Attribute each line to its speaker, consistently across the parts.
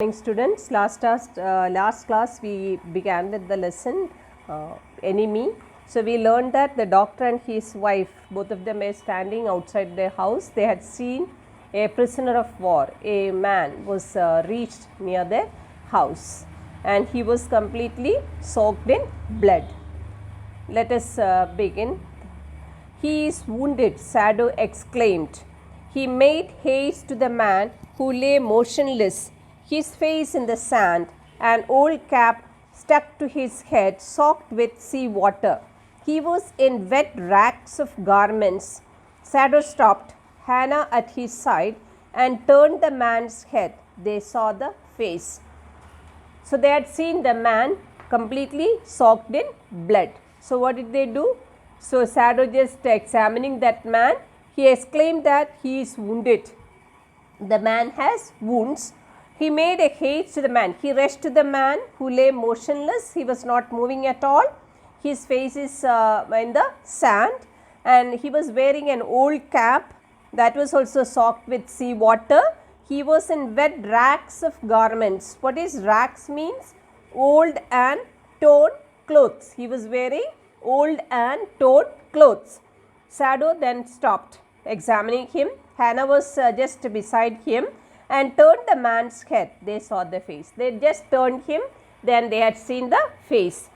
Speaker 1: Morning students, last class we began with the lesson enemy. So we learned that the doctor and his wife, both of them were standing outside their house. They had seen a prisoner of war, a man was reached near their house and he was completely soaked in blood. Let us begin. He is wounded, Sado exclaimed. He made haste to the man who lay motionless, his face in the sand, an old cap stuck to his head, soaked with sea water. He was in wet rags of garments. Sado stopped, Hannah at his side, and turned the man's head. They saw the face. So they had seen the man completely soaked in blood. So what did they do? So Sado, just examining that man, he exclaimed that he is wounded. The man has wounds. He made a haste to the man. He rushed to the man who lay motionless. He was not moving at all. His face is in the sand and he was wearing an old cap that was also soaked with sea water. He was in wet rags of garments. What is rags means? Old and torn clothes. He was wearing old and torn clothes. Sado then stopped examining him. Hannah was just beside him and turned the man's head. They saw the face. They just turned him, then they had seen the face.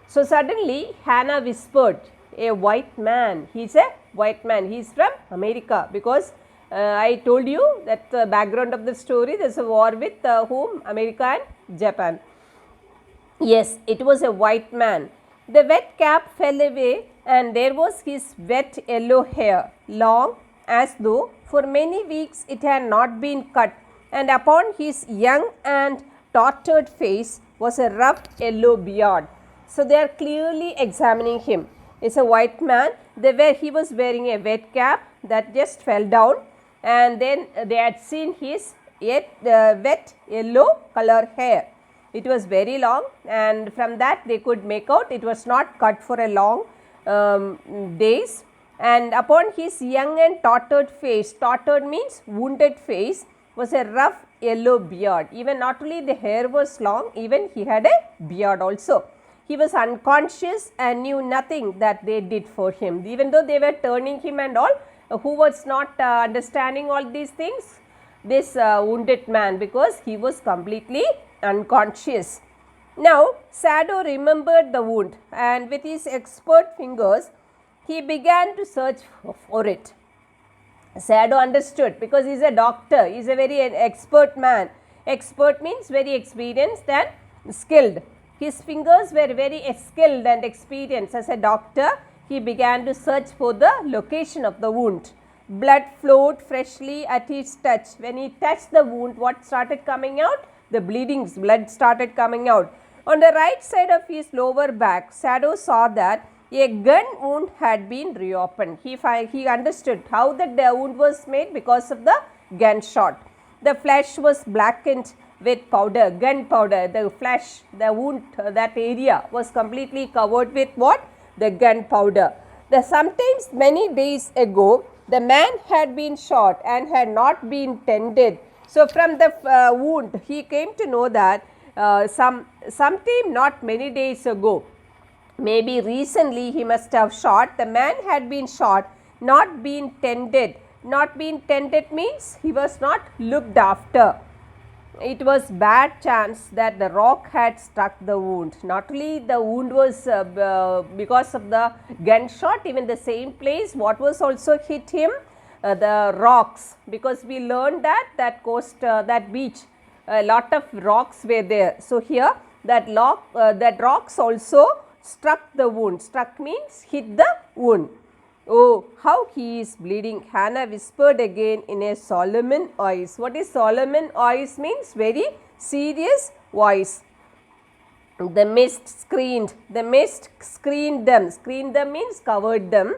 Speaker 1: So suddenly Hannah whispered, a white man. He is a white man. He is from America, because I told you that the background of the story, there is a war with whom? America and Japan. Yes, it was a white man. The wet cap fell away and there was his wet yellow hair, long as though for many weeks it had not been cut, and upon his young and tortured face was a rough yellow beard. So they are clearly examining him. It's a white man. He was wearing a wet cap that just fell down, and then they had seen his wet yellow color hair. It was very long, and from that they could make out it was not cut for a long days. And upon his young and tortured face, tortured means wounded face, was a rough yellow beard. Even not only the hair was long, even he had a beard also. He was unconscious and knew nothing that they did for him. Even though they were turning him and all, who was not understanding all these things? This wounded man, because he was completely unconscious. Now Sado remembered the wound, and with his expert fingers he began to search for it. Sado understood, because he is a doctor, he is a very expert man. Expert means very experienced and skilled. His fingers were very skilled and experienced. As a doctor, he began to search for the location of the wound. Blood flowed freshly at his touch. When he touched the wound, what started coming out? The blood started coming out. On the right side of his lower back, Sado saw that a gun wound had been reopened. He understood how the wound was made because of the gunshot. The flesh was blackened with powder, gunpowder. The flesh, the wound, that area was completely covered with what? The gunpowder. Sometimes many days ago, the man had been shot and had not been tended. So from the wound, he came to know that sometime not many days ago, maybe recently he must have shot. The man had been shot, not been tended. Not been tended means he was not looked after. It was bad chance that the rock had struck the wound. Not only the wound was because of the gunshot, even the same place what was also hit him, the rocks, because we learned that coast, that beach, a lot of rocks were there. So here that rocks also struck the wound. Struck means hit the wound. Oh, how he is bleeding, Hannah whispered again in a solemn voice. What is solemn voice means? Very serious voice. The mist screened them. Screened them means covered them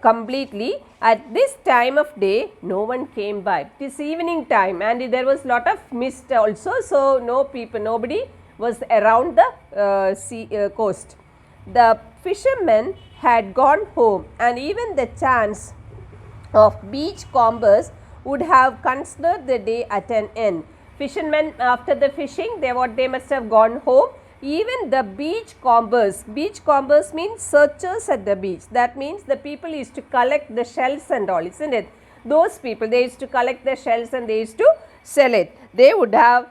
Speaker 1: completely. At this time of day, no one came by. It is evening time and there was lot of mist also, so nobody was around the coast. The fishermen had gone home, and even the chance of beach combers would have considered the day at an end. Fishermen, after the fishing, they must have gone home. Even the beach combers means searchers at the beach. That means the people used to collect the shells and all, isn't it? Those people, they used to collect the shells and they used to sell it. They would have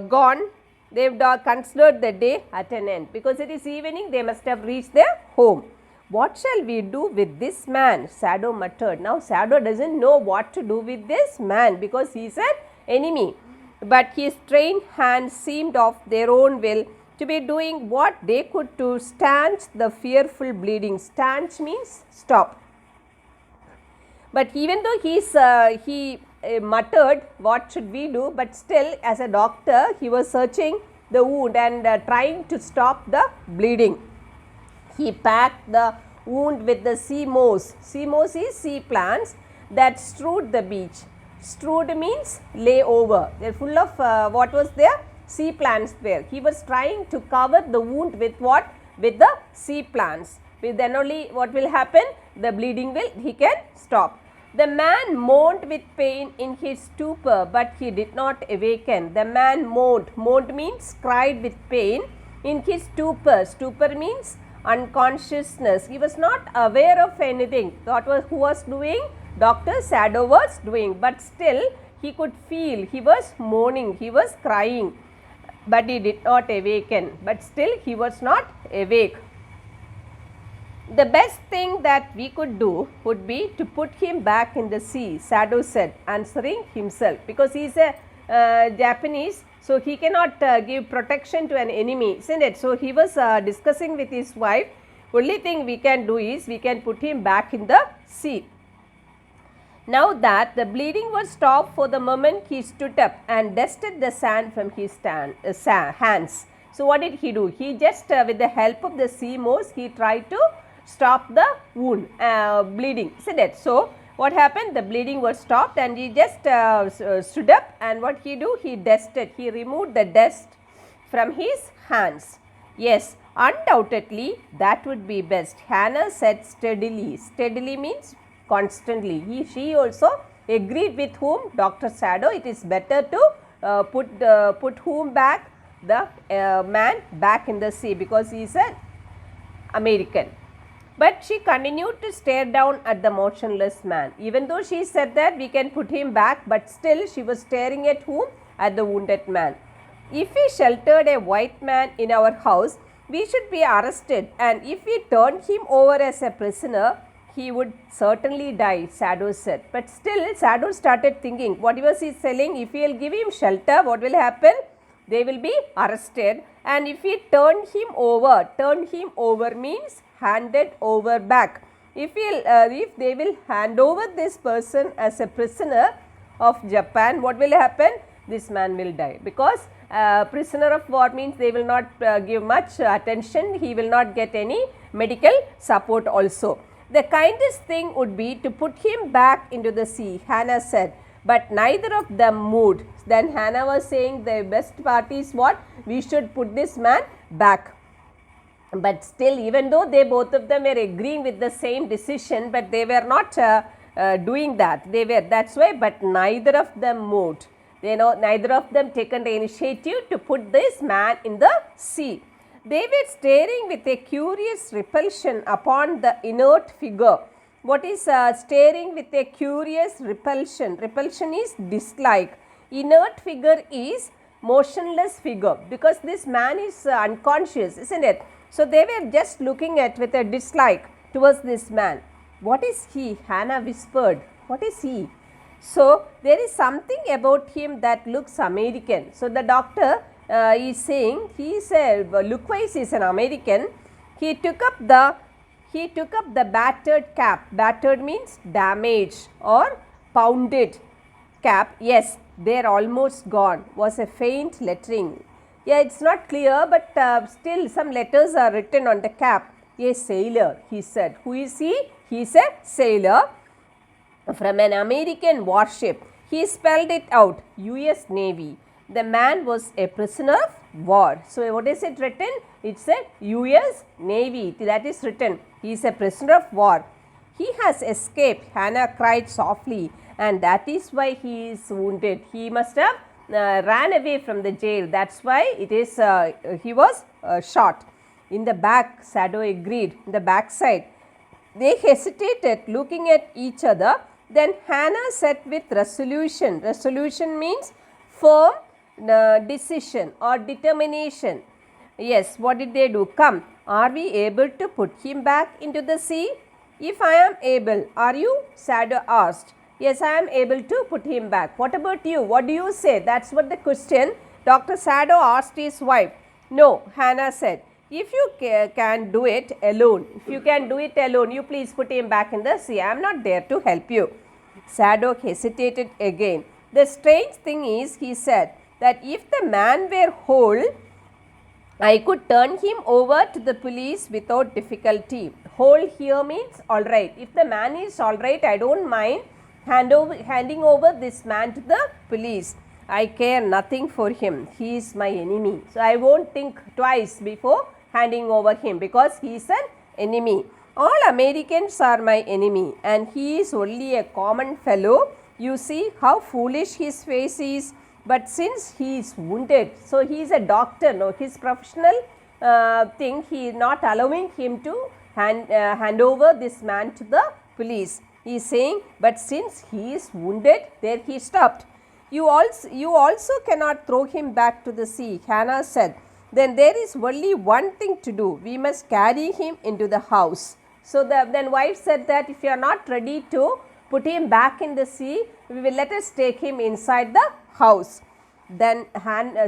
Speaker 1: gone, they would have considered the day at an end, because it is evening, they must have reached their home. What shall we do with this man? Sado muttered. Now Sado doesn't know what to do with this man because he is an enemy. But his trained hands seemed of their own will to be doing what they could to stanch the fearful bleeding. Stanch means stop. But even though he muttered, what should we do? But still, as a doctor, he was searching the wound and trying to stop the bleeding. He packed the wound with the sea moss. Sea moss is sea plants that strewed the beach. Strewed means lay over. They are full of what was there? Sea plants there. He was trying to cover the wound with what? With the sea plants. Then only what will happen? The bleeding he can stop. The man moaned with pain in his stupor, but he did not awaken. The man moaned. Moaned means cried with pain in his stupor. Stupor means unconsciousness. He was not aware of anything. Who was doing? Dr. Sado was doing, but still he could feel. He was moaning, he was crying, but he did not awaken. But still he was not awake. The best thing that we could do would be to put him back in the sea, Sado said, answering himself, because he is a Japanese, so he cannot give protection to an enemy, isn't it? So he was discussing with his wife, only thing we can do is we can put him back in the sea. Now that the bleeding was stopped for the moment, he stood up and dusted the sand from his hands. So what did he do? He just with the help of the sea moss, he tried to stop the wound bleeding, isn't it? So what happened? The bleeding was stopped and he just stood up, and what he do? He dusted, he removed the dust from his hands. Yes, undoubtedly that would be best, Hannah said steadily. Steadily means constantly. She also agreed with whom? Dr. Sado. It is better to put whom back? The man back in the sea, because he is an American. But she continued to stare down at the motionless man. Even though she said that we can put him back, but still she was staring at whom? At the wounded man. If we sheltered a white man in our house, we should be arrested, and if we turned him over as a prisoner, he would certainly die, Sado said. But still Sado started thinking, what was he saying? If we will give him shelter, what will happen? They will be arrested, and if we turn him over means handed over back. If they will hand over this person as a prisoner of Japan, what will happen? This man will die, because prisoner of war means they will not give much attention, he will not get any medical support also. The kindest thing would be to put him back into the sea, Hannah said, but neither of them moved. Then Hannah was saying the best part is what? We should put this man back. But still, even though they both of them were agreeing with the same decision, but they were not doing that. That's why, but neither of them moved. Neither of them taken the initiative to put this man in the sea. They were staring with a curious repulsion upon the inert figure. What is staring with a curious repulsion? Repulsion is dislike. Inert figure is motionless figure, because this man is unconscious, isn't it? So they were just looking at with a dislike towards this man. What is he? Hannah whispered. What is he? So there is something about him that looks American. So the doctor is saying he is look-wise is an American. He took up the battered cap. Battered means damaged or pounded cap. Yes, they are almost gone. Was a faint lettering. Yeah, it's not clear, but still some letters are written on the cap. A sailor, he said. Who is he? He is a sailor from an American warship. He spelled it out, US Navy. The man was a prisoner of war. So what is it written? It's a US Navy. That is written. He is a prisoner of war. He has escaped, Hannah cried softly, and that is why he is wounded. He must have ran away from the jail. That's why it is he was shot. In the back, Sado agreed. In the back side, they hesitated, looking at each other. Then Hannah said with resolution. Resolution means firm decision or determination. Yes, what did they do? Come, are we able to put him back into the sea? If I am able, are you? Sado asked. Yes, I am able to put him back. What about you? What do you say? That's what the question Dr. Sado asked his wife. No, Hannah said. If you can do it alone, you please put him back in the sea. I am not there to help you. Sado hesitated again. The strange thing is, he said, that if the man were whole, I could turn him over to the police without difficulty. Whole here means alright. If the man is alright, I don't mind handing over this man to the police. I care nothing for him. He is my enemy. So I won't think twice before handing over him because he is an enemy. All Americans are my enemy and he is only a common fellow. You see how foolish his face is. But since he is wounded, so he is a doctor, no, his professional thing, he is not allowing him to hand over this man to the police. He is saying, but since he is wounded, there he stopped. You also cannot throw him back to the sea, Hannah said. Then there is only one thing to do. We must carry him into the house. So then wife said that if you are not ready to put him back in the sea, we will let us take him inside the house. Then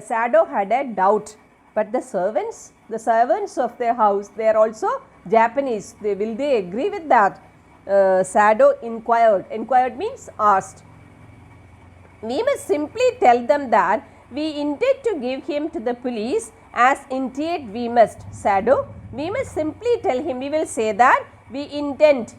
Speaker 1: Sado had a doubt. But the servants of their house, they are also Japanese. Will they agree with that? Sado inquired. Inquired means asked. We must simply tell them that we intend to give him to the police, as indeed we must. Sado, we must simply tell him, we will say that we intend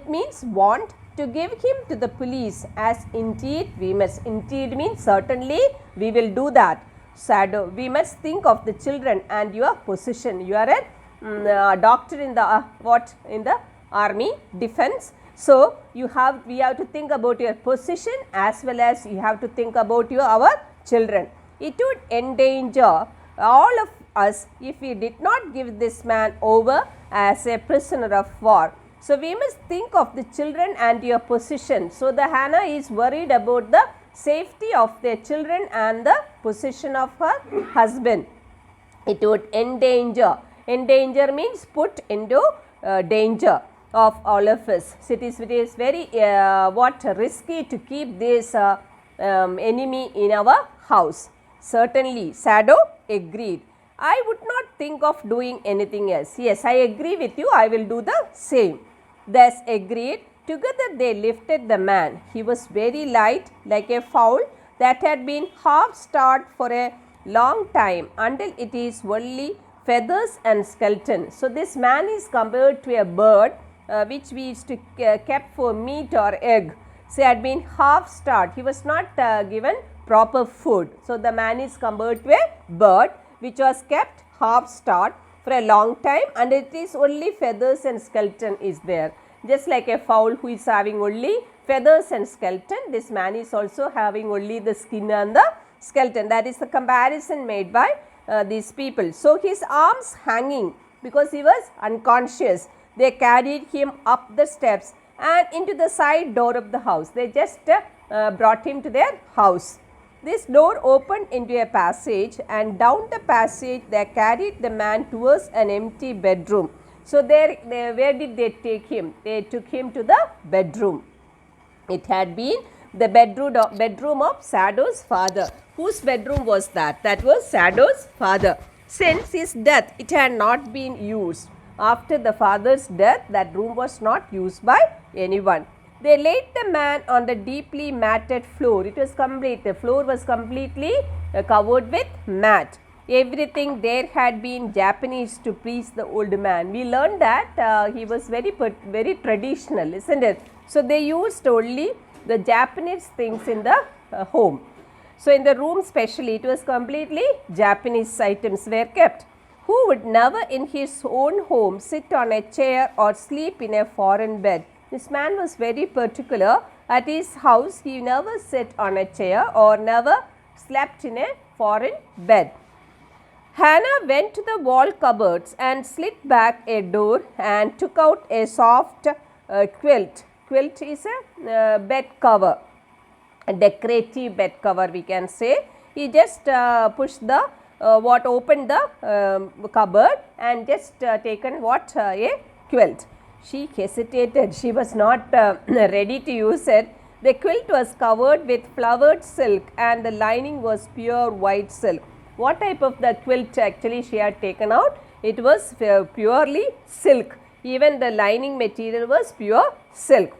Speaker 1: means want, to give him to the police, as indeed we must. Indeed means certainly we will do that. Sado, we must think of the children and your position. You are a doctor in the in the army defense. So we have to think about your position as well as you have to think about our children. It would endanger all of us if we did not give this man over as a prisoner of war. So we must think of the children and your position. So the Hannah is worried about the safety of their children and the position of her husband. It would endanger. Endanger means put into danger of all of us. So it is very risky to keep this enemy in our house. Certainly, Sado agreed. I would not think of doing anything else. Yes, I agree with you. I will do the same. Thus agreed. Together they lifted the man. He was very light, like a fowl that had been half starved for a long time until it is only feathers and skeleton. So this man is compared to a bird which we used to kept for meat or egg. So he had been half starved. He was not given proper food. So the man is compared to a bird which was kept half starved for a long time and it is only feathers and skeleton is there. Just like a fowl who is having only feathers and skeleton, this man is also having only the skin and the skeleton. That is the comparison made by these people. So his arms hanging because he was unconscious. They carried him up the steps and into the side door of the house. They just brought him to their house. This door opened into a passage and down the passage they carried the man towards an empty bedroom. So where did they take him? They took him to the bedroom. It had been the bedroom of Sado's father. Whose bedroom was that? That was Sado's father. Since his death, it had not been used. After the father's death, that room was not used by anyone. They laid the man on the deeply matted floor. It was complete. The floor was completely covered with mat. Everything there had been Japanese to please the old man. We learned that he was very traditional, isn't it? So they used only the Japanese things in the home. So in the room especially, it was completely Japanese items were kept. Who would never in his own home sit on a chair or sleep in a foreign bed? This man was very particular. At his house, he never sat on a chair or never slept in a foreign bed. Hannah went to the wall cupboards and slid back a door and took out a soft quilt. Quilt is a bed cover, a decorative bed cover we can say. He just pushed the opened the cupboard and just taken a quilt. She hesitated. She was not ready to use it. The quilt was covered with flowered silk and the lining was pure white silk. What type of the quilt actually she had taken out? It was purely silk. Even the lining material was pure silk.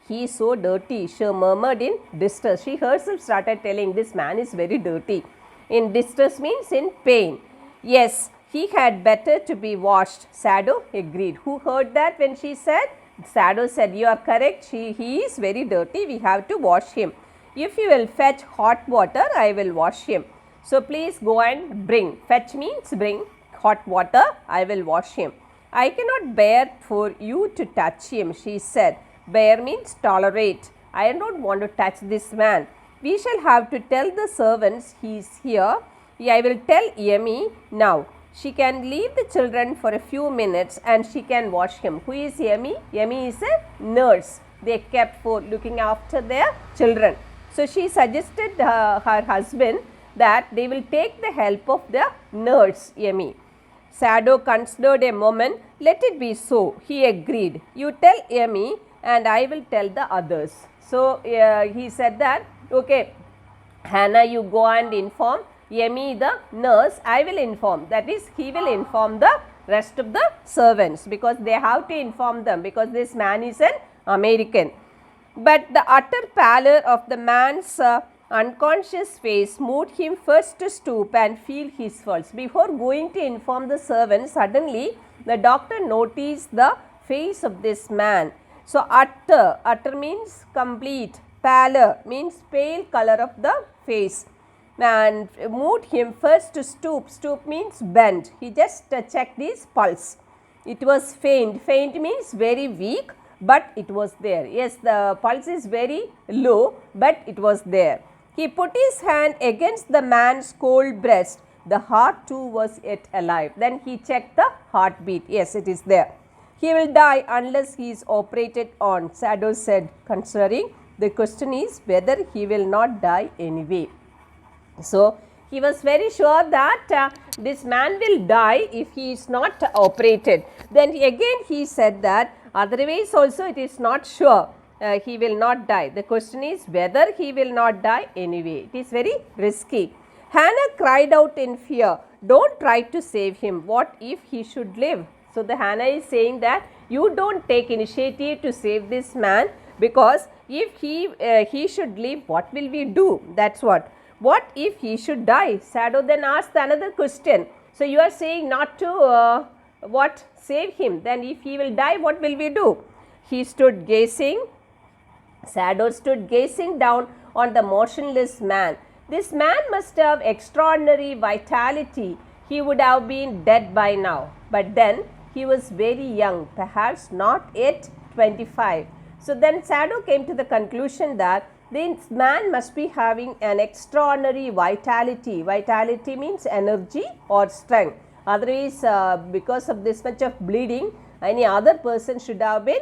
Speaker 1: He is so dirty, she murmured in distress. She herself started telling, this man is very dirty. In distress means in pain. Yes, he had better to be washed. Sado agreed. Who heard that when she said? Sado said, you are correct. He is very dirty. We have to wash him. If you will fetch hot water, I will wash him. So please go and bring. Fetch means bring hot water. I will wash him. I cannot bear for you to touch him, she said. Bear means tolerate. I don't want to touch this man. We shall have to tell the servants he is here. I will tell Yemi now. She can leave the children for a few minutes and she can wash him. Who is Yemi? Yemi is a nurse. They kept for looking after their children. So she suggested her husband that they will take the help of the nurse Yemi. Sado considered a moment. Let it be so. He agreed. You tell Yemi and I will tell the others. So he said that, okay, Hannah, you go and inform Yemi the nurse, I will inform. That is, he will inform the rest of the servants because they have to inform them because this man is an American. But the utter pallor of the man's unconscious face moved him first to stoop and feel his pulse. Before going to inform the servants, suddenly the doctor noticed the face of this man. So, utter means complete, pallor means pale color of the face, and moved him first to stoop. Stoop means bend. He just checked his pulse. It was faint. Faint means very weak, but it was there. Yes, the pulse is very low, but it was there. He put his hand against the man's cold breast. The heart too was yet alive. Then he checked the heartbeat. Yes, it is there. He will die unless he is operated on, Sado said, considering the question is whether he will not die anyway. So, he was very sure that this man will die if he is not operated. Then he said that otherwise also it is not sure he will not die. The question is whether he will not die anyway. It is very risky. Hannah cried out in fear, don't try to save him. What if he should live? So, the Hannah is saying that you don't take initiative to save this man because if he should live, what will we do? That's what. What if he should die? Sado then asked another question. So, you are saying not to save him. Then if he will die, what will we do? He stood gazing. Sado stood gazing down on the motionless man. This man must have extraordinary vitality. He would have been dead by now. But then he was very young, perhaps not yet 25. So, then Sado came to the conclusion that this man must be having an extraordinary vitality. Vitality means energy or strength. Otherwise, because of this much of bleeding, any other person should have been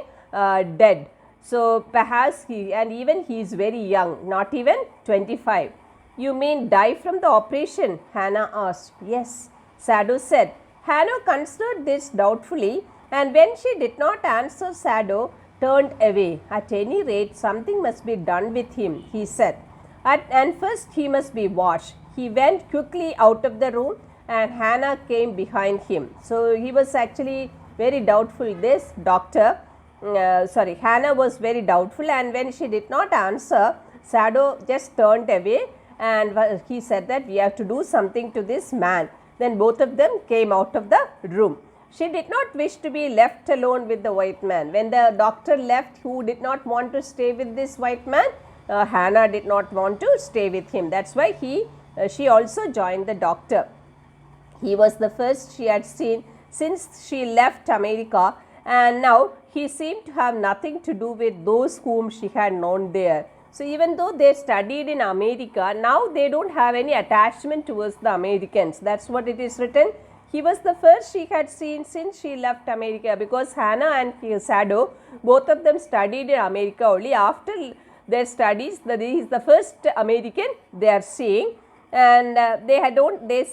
Speaker 1: dead. So, perhaps he is very young, not even 25. You mean die from the operation? Hannah asked. Yes, Sado said. Hannah considered this doubtfully, and when she did not answer, Sado turned away. At any rate, something must be done with him, he said. And first he must be washed. He went quickly out of the room and Hannah came behind him. So, he was actually very doubtful. This doctor, Hannah was very doubtful, and when she did not answer, Sado just turned away and he said that we have to do something to this man. Then both of them came out of the room. She did not wish to be left alone with the white man. When the doctor left, who did not want to stay with this white man? Hannah did not want to stay with him. That's why she also joined the doctor. He was the first she had seen since she left America, and now he seemed to have nothing to do with those whom she had known there. So even though they studied in America, now they don't have any attachment towards the Americans. That's what it is written. He was the first she had seen since she left America, because Hannah and Sado, both of them studied in America only. After their studies, he is the first American they are seeing, and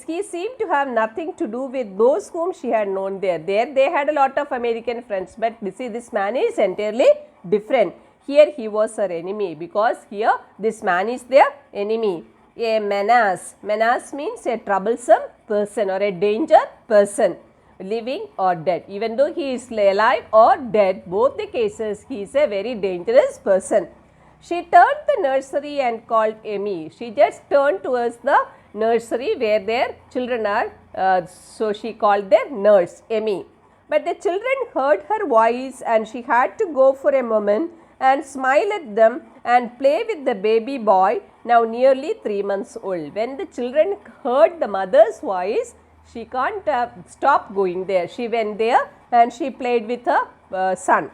Speaker 1: he seemed to have nothing to do with those whom she had known there. There they had a lot of American friends, but see, this man is entirely different. Here he was her enemy, because here this man is their enemy. A menace. Menace means a troublesome person or a danger person, living or dead. Even though he is alive or dead, both the cases he is a very dangerous person. She turned the nursery and called Emmy. She just turned towards the nursery where their children are, so she called their nurse Emmy. But the children heard her voice and she had to go for a moment and smile at them and play with the baby boy, now nearly 3 months old. When the children heard the mother's voice, she can't stop going there. She went there and she played with her son.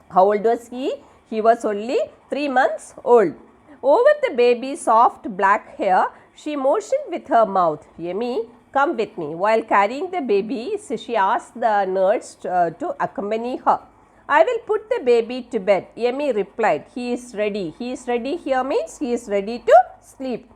Speaker 1: How old was he? He was only 3 months old. Over the baby's soft black hair, she motioned with her mouth, Yemi, come with me. While carrying the baby, she asked the nurse to accompany her. I will put the baby to bed. Yemi replied, he is ready. He is ready here means he is ready to sleep.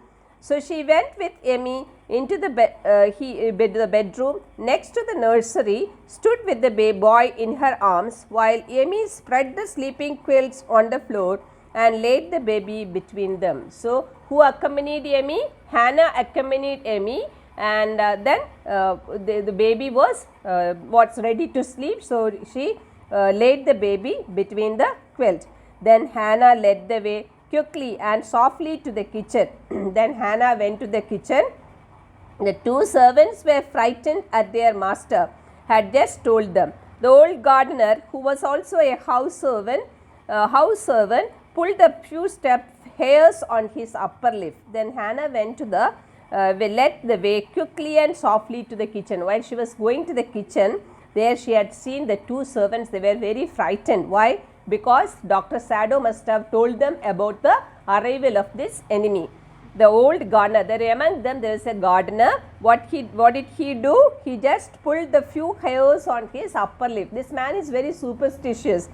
Speaker 1: So she went with Yemi into the bedroom next to the nursery, stood with the boy in her arms, while Yemi spread the sleeping quilts on the floor and laid the baby between them. So who accompanied Yemi? Hannah accompanied Yemi, and then the baby was ready to sleep. So she laid the baby between the quilt. Then Hannah led the way quickly and softly to the kitchen. Then Hannah went to the kitchen. The two servants were frightened at their master had just told them. The old gardener, who was also a house servant, pulled a few hairs on his upper lip. Then Hannah went to led the way quickly and softly to the kitchen. While she was going to the kitchen, there she had seen the two servants. They were very frightened. Why? Because Dr. Sado must have told them about the arrival of this enemy. The old gardener, among them there is a gardener. What did he do? He just pulled the few hairs on his upper lip. This man is very superstitious.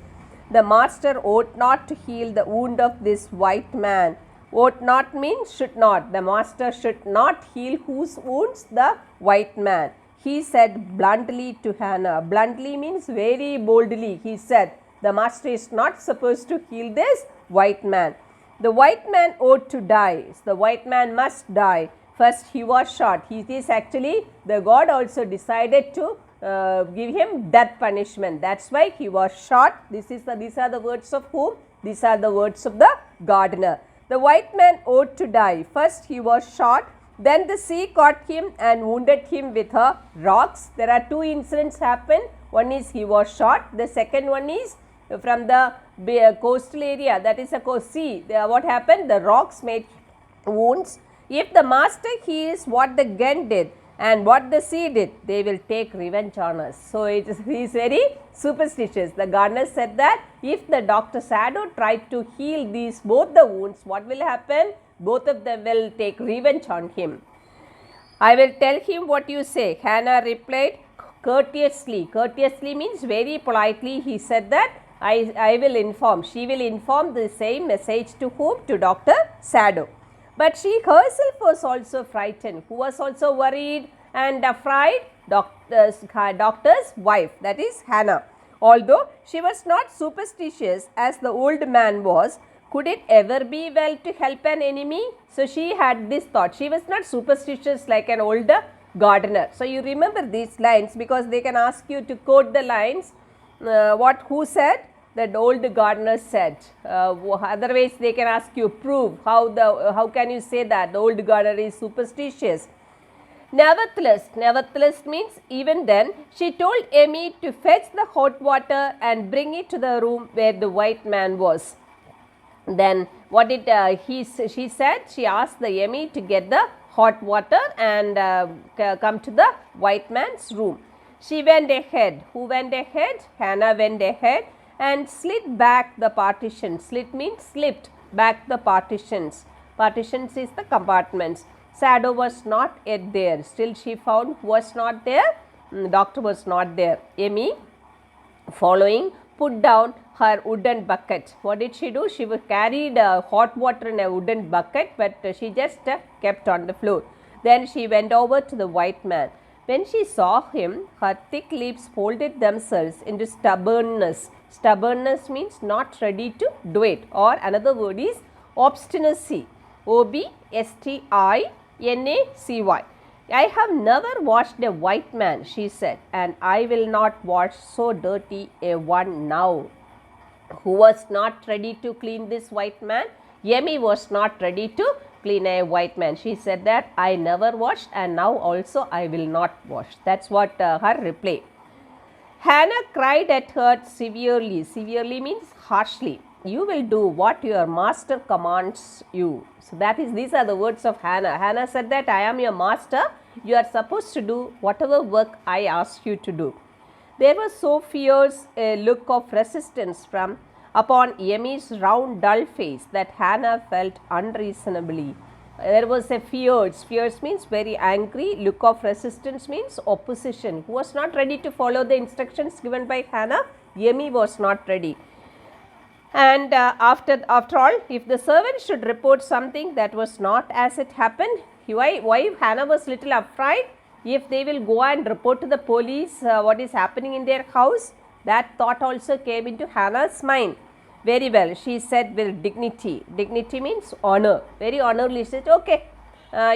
Speaker 1: The master ought not to heal the wound of this white man. Ought not means should not. The master should not heal whose wounds? The white man. He said bluntly to Hannah. Bluntly means very boldly. He said, the master is not supposed to heal this white man. The white man ought to die. The white man must die. First he was shot. It is actually the God also decided to give him death punishment. That's why he was shot. These are the words of whom? These are the words of the gardener. The white man ought to die. First he was shot. Then the sea caught him and wounded him with her rocks. There are two incidents happen. One is he was shot. The second one is from the coastal area, that is a sea. What happened? The rocks made wounds. If the master heals what the gun did and what the sea did, they will take revenge on us. So he is very superstitious. The gardener said that if the Dr. Sado tried to heal both the wounds, what will happen? Both of them will take revenge on him. I will tell him what you say. Hannah replied courteously. Courteously means very politely. He said that I will inform. She will inform the same message to whom? To Dr. Sado. But she herself was also frightened. Who was also worried and afraid? Doctor's wife, that is Hannah. Although she was not superstitious as the old man was, could it ever be well to help an enemy? So she had this thought. She was not superstitious like an older gardener. So you remember these lines because they can ask you to quote the lines. Who said? That old gardener said. Otherwise they can ask you prove how can you say that the old gardener is superstitious. Nevertheless means even then, she told Emmy to fetch the hot water and bring it to the room where the white man was. Then what did she said? She asked the Emmy to get the hot water and come to the white man's room. She went ahead. Who went ahead? Hannah went ahead and slid back the partition. Slit means slipped. back the partitions. Partitions is the compartments. Shadow was not yet there. Still she found who was not there? Doctor was not there. Amy, following, put down her wooden bucket. What did she do? She carried hot water in a wooden bucket, but she just kept on the floor. Then she went over to the white man. When she saw him, her thick lips folded themselves into stubbornness. Stubbornness means not ready to do it, or another word is obstinacy. Obstinacy. I have never watched a white man, she said, and I will not watch so dirty a one now. Who was not ready to clean this white man? Amy was not ready to clean a white man. She said that I never washed and now also I will not wash. That's what her reply. Hannah cried at her severely. Severely means harshly. You will do what your master commands you. So these are the words of Hannah. Hannah said that I am your master. You are supposed to do whatever work I ask you to do. There was so fierce a look of resistance upon Amy's round dull face that Hannah felt unreasonably. There was a fierce means very angry, look of resistance means opposition. Who was not ready to follow the instructions given by Hannah? Amy was not ready. And after all, if the servant should report something that was not as it happened, why Hannah was little afraid? If they will go and report to the police what is happening in their house, that thought also came into Hannah's mind. Very well, she said with dignity. Dignity means honor. Very honorably, she said, okay,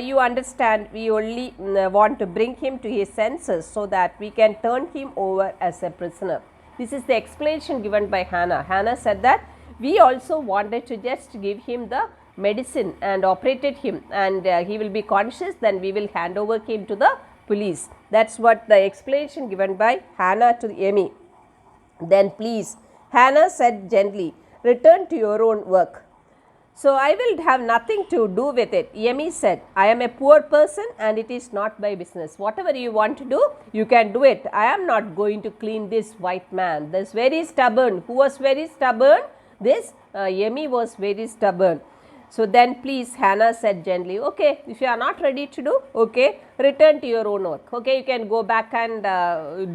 Speaker 1: you understand, we only want to bring him to his senses so that we can turn him over as a prisoner. This is the explanation given by Hannah. Hannah said that we also wanted to just give him the medicine and operated him, and he will be conscious, then we will hand over him to the police. That's what the explanation given by Hannah to Amy. Then please, Hannah said gently, return to your own work. So I will have nothing to do with it. Amy said, I am a poor person and it is not my business. Whatever you want to do, you can do it. I am not going to clean this white man. This very stubborn. Who was very stubborn? This Amy was very stubborn. So then please, Hannah said gently, okay, if you are not ready to do, okay, return to your own work. Okay, you can go back and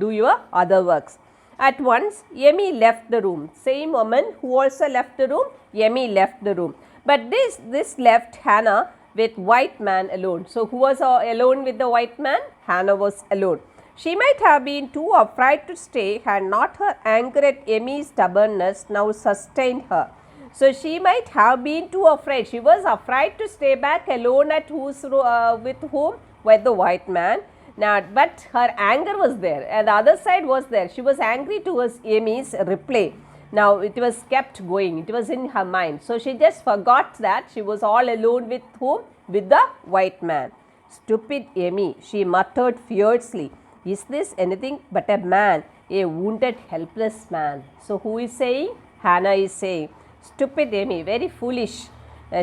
Speaker 1: do your other works. At once, Amy left the room. Same woman who also left the room, Amy left the room. But this left Hannah with white man alone. So who was alone with the white man? Hannah was alone. She might have been too afraid to stay had not her anger at Amy's stubbornness now sustained her. So she might have been too afraid. She was afraid to stay back alone at with whom? With the white man. Now, but her anger was there and the other side was there. She was angry towards Amy's reply. Now, it was kept going. It was in her mind. So, she just forgot that she was all alone with whom? With the white man. Stupid Amy, she muttered fiercely. Is this anything but a man? A wounded, helpless man. So, who is saying? Hannah is saying. Stupid Amy, very foolish.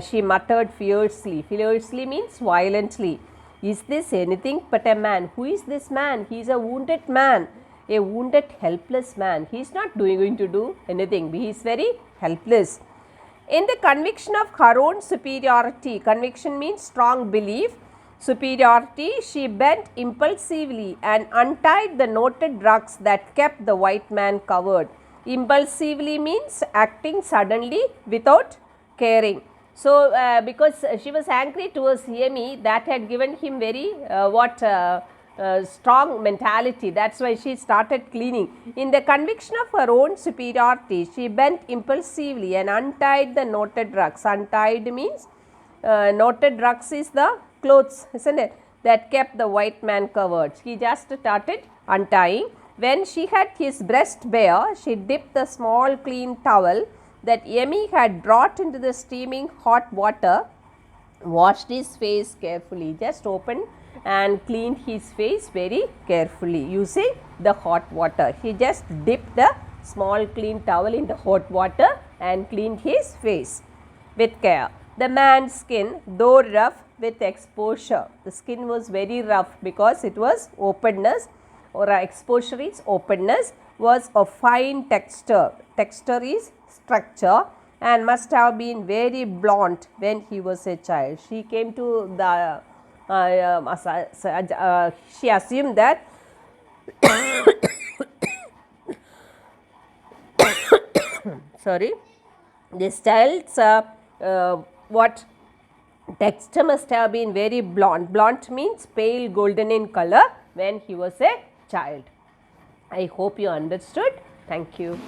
Speaker 1: She muttered fiercely. Fiercely means violently. Is this anything but a man? Who is this man? He is a wounded man. A wounded, helpless man. He is not going to do anything. He is very helpless. In the conviction of her own superiority, conviction means strong belief, superiority, she bent impulsively and untied the knotted rugs that kept the white man covered. Impulsively means acting suddenly without caring. So, because she was angry towards Amy, that had given him very strong mentality. That's why she started cleaning. In the conviction of her own superiority, she bent impulsively and untied the knotted rugs. Untied means knotted rugs is the clothes, isn't it, that kept the white man covered. She just started untying. When she had his breast bare, she dipped the small clean towel that Amy had brought into the steaming hot water, washed his face carefully. Just opened and cleaned his face very carefully using the hot water. He just dipped the small clean towel in the hot water and cleaned his face with care. The man's skin, though rough with exposure, the skin was very rough because it was openness, or exposure is openness, was of fine texture. Texture is structure. and must have been very blonde when he was a child. She came to the she assumed that sorry, this child's what texture must have been very blonde. Blonde means pale golden in color when he was a child. I hope you understood. Thank you.